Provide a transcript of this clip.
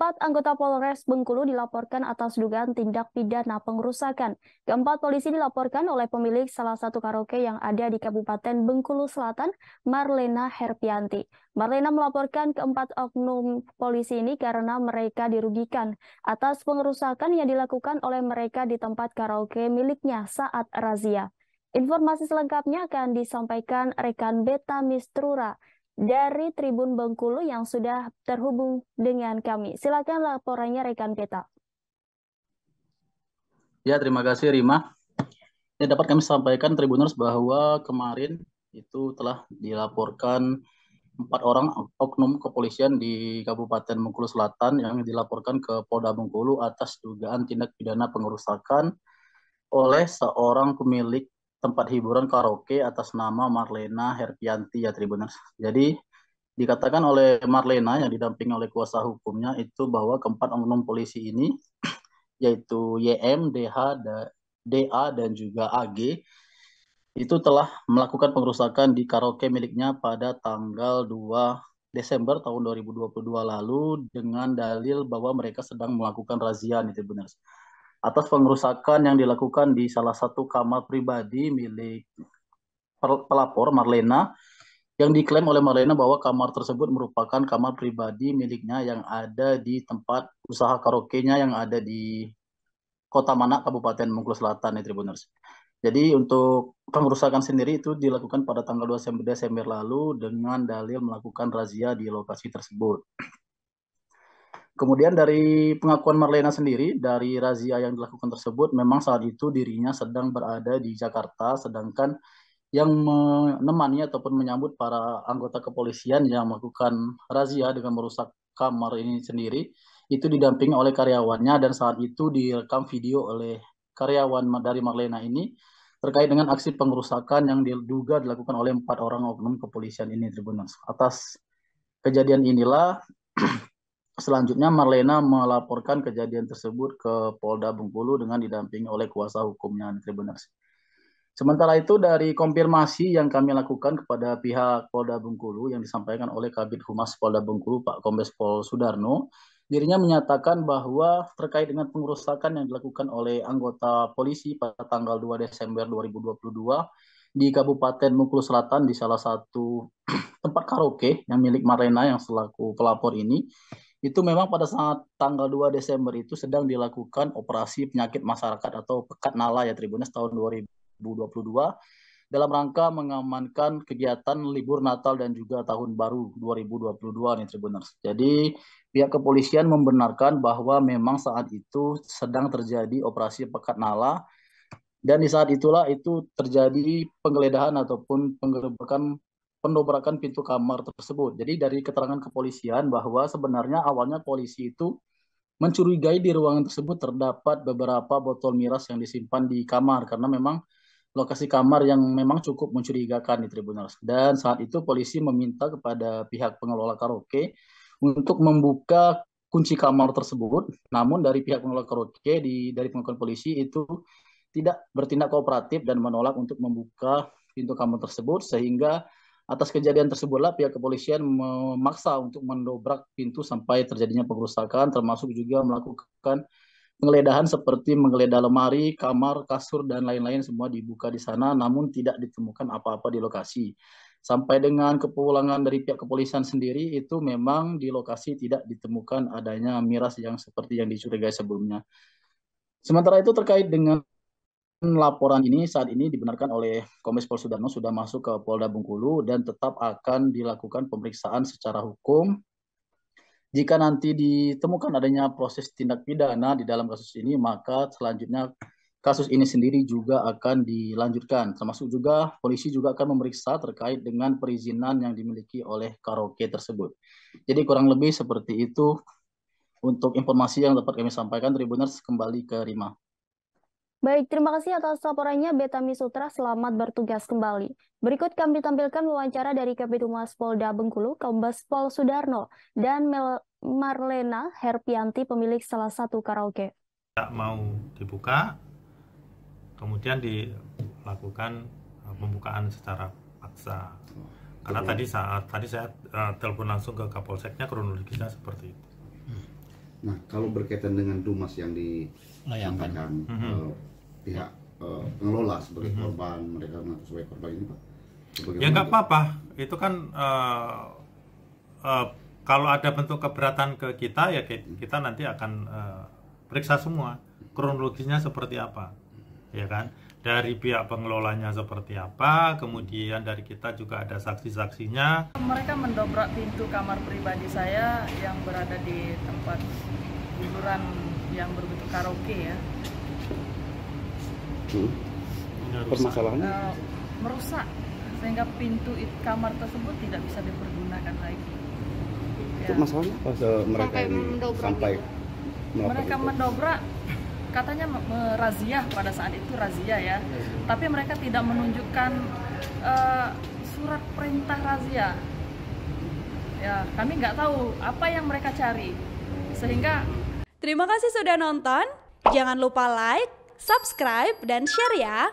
Keempat anggota Polres Bengkulu dilaporkan atas dugaan tindak pidana pengerusakan. Keempat polisi dilaporkan oleh pemilik salah satu karaoke yang ada di Kabupaten Bengkulu Selatan, Marlena Herpianti. Marlena melaporkan keempat oknum polisi ini karena mereka dirugikan atas pengerusakan yang dilakukan oleh mereka di tempat karaoke miliknya saat razia. Informasi selengkapnya akan disampaikan rekan Beta Mistrura dari Tribun Bengkulu yang sudah terhubung dengan kami. Silakan laporannya rekan Beta. Ya, terima kasih Rima. Ya, dapat kami sampaikan Tribuners bahwa kemarin itu telah dilaporkan 4 orang oknum kepolisian di Kabupaten Bengkulu Selatan yang dilaporkan ke Polda Bengkulu atas dugaan tindak pidana pengerusakan oleh seorang pemilik tempat hiburan karaoke atas nama Marlena Herpianti ya Tribuners. Jadi dikatakan oleh Marlena yang didampingi oleh kuasa hukumnya itu bahwa keempat oknum polisi ini yaitu YM, DH, DA dan juga AG itu telah melakukan pengerusakan di karaoke miliknya pada tanggal 2 Desember tahun 2022 lalu dengan dalil bahwa mereka sedang melakukan razia nih benar. Atas pengerusakan yang dilakukan di salah satu kamar pribadi milik pelapor Marlena yang diklaim oleh Marlena bahwa kamar tersebut merupakan kamar pribadi miliknya yang ada di tempat usaha karaoke-nya yang ada di Kota Manak, Kabupaten Bengkulu Selatan, ya Tribuners. Jadi untuk pengerusakan sendiri itu dilakukan pada tanggal 2 Desember lalu dengan dalil melakukan razia di lokasi tersebut. Kemudian dari pengakuan Marlena sendiri, dari razia yang dilakukan tersebut, memang saat itu dirinya sedang berada di Jakarta, sedangkan yang menemani ataupun menyambut para anggota kepolisian yang melakukan razia dengan merusak kamar ini sendiri, itu didampingi oleh karyawannya dan saat itu direkam video oleh karyawan dari Marlena ini terkait dengan aksi pengerusakan yang diduga dilakukan oleh 4 orang oknum kepolisian ini, Tribuners. Atas kejadian inilah selanjutnya Marlena melaporkan kejadian tersebut ke Polda Bengkulu dengan didampingi oleh kuasa hukumnya, Tribuners. Sementara itu dari konfirmasi yang kami lakukan kepada pihak Polda Bengkulu yang disampaikan oleh Kabid Humas Polda Bengkulu Pak Kombes Pol Sudarno, dirinya menyatakan bahwa terkait dengan pengerusakan yang dilakukan oleh anggota polisi pada tanggal 2 Desember 2022 di Kabupaten Bengkulu Selatan di salah satu tempat karaoke yang milik Marlena yang selaku pelapor ini, itu memang pada saat tanggal 2 Desember itu sedang dilakukan operasi penyakit masyarakat atau Pekat Nala ya Tribuners tahun 2022 dalam rangka mengamankan kegiatan libur Natal dan juga Tahun Baru 2022 nih Tribuners. Jadi pihak kepolisian membenarkan bahwa memang saat itu sedang terjadi operasi Pekat Nala dan di saat itulah itu terjadi penggeledahan ataupun pendobrakan pintu kamar tersebut. Jadi dari keterangan kepolisian bahwa sebenarnya awalnya polisi itu mencurigai di ruangan tersebut terdapat beberapa botol miras yang disimpan di kamar karena memang lokasi kamar yang memang cukup mencurigakan di Tribunals. Dan saat itu polisi meminta kepada pihak pengelola karaoke untuk membuka kunci kamar tersebut. Namun dari pihak pengelola karaoke dari pengakuan polisi itu tidak bertindak kooperatif dan menolak untuk membuka pintu kamar tersebut sehingga atas kejadian tersebutlah pihak kepolisian memaksa untuk mendobrak pintu sampai terjadinya pengerusakan termasuk juga melakukan penggeledahan seperti menggeledah lemari, kamar, kasur, dan lain-lain semua dibuka di sana, namun tidak ditemukan apa-apa di lokasi. Sampai dengan kepulangan dari pihak kepolisian sendiri, itu memang di lokasi tidak ditemukan adanya miras yang seperti yang dicurigai sebelumnya. Sementara itu terkait dengan laporan ini saat ini dibenarkan oleh Kombes Pol Sudarno sudah masuk ke Polda Bengkulu dan tetap akan dilakukan pemeriksaan secara hukum. Jika nanti ditemukan adanya proses tindak pidana di dalam kasus ini, maka selanjutnya kasus ini sendiri juga akan dilanjutkan. Termasuk juga polisi juga akan memeriksa terkait dengan perizinan yang dimiliki oleh karaoke tersebut. Jadi kurang lebih seperti itu untuk informasi yang dapat kami sampaikan. Tribuners, kembali ke Rima. Baik, terima kasih atas laporannya Beta Misutra. Selamat bertugas kembali. Berikut kami tampilkan wawancara dari Kabid Humas Polda Bengkulu, Kombes Pol Sudarno, dan Marlena Herpianti, pemilik salah satu karaoke. Tak mau dibuka, kemudian dilakukan pembukaan secara paksa. Karena tadi saya telepon langsung ke Kapolseknya, kronologisnya seperti itu. Nah, kalau berkaitan dengan dumas yang disampaikan pihak pengelola sebagai korban, mereka mengaku sebagai korban ini, Pak? Ya nggak apa-apa, itu kan kalau ada bentuk keberatan ke kita, ya kita nanti akan periksa semua kronologisnya seperti apa, ya kan? Dari pihak pengelolanya seperti apa, kemudian dari kita juga ada saksi-saksinya. Mereka mendobrak pintu kamar pribadi saya yang berada di tempat hiburan yang berbentuk karaoke ya. Permasalahannya merusak sehingga pintu kamar tersebut tidak bisa dipergunakan lagi. Ya. Masalahnya mereka sampai mereka mendobrak, katanya merazia, pada saat itu razia ya, tapi mereka tidak menunjukkan surat perintah razia. Ya, kami nggak tahu apa yang mereka cari, sehingga. Terima kasih sudah nonton, jangan lupa like, subscribe, dan share ya.